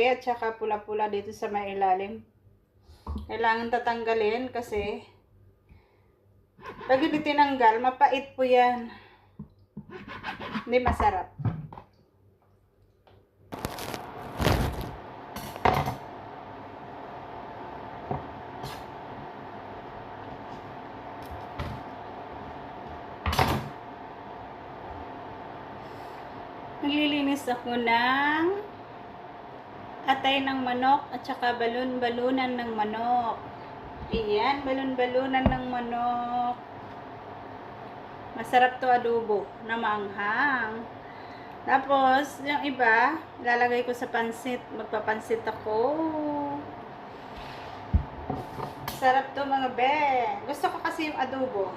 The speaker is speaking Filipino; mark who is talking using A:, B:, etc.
A: at saka pula-pula dito sa may ilalim. Kailangan tatanggalin kasi pag hindi tinanggal, mapait po yan. Hindi masarap. Naglilinis ako ng atay ng manok at saka balon-balunan ng manok. Iyan, balon-balunan ng manok. Masarap to adobo na maanghang. Tapos, yung iba, lalagay ko sa pansit. Magpapansit ako. Sarap to mga be. Gusto ko kasi yung adobo.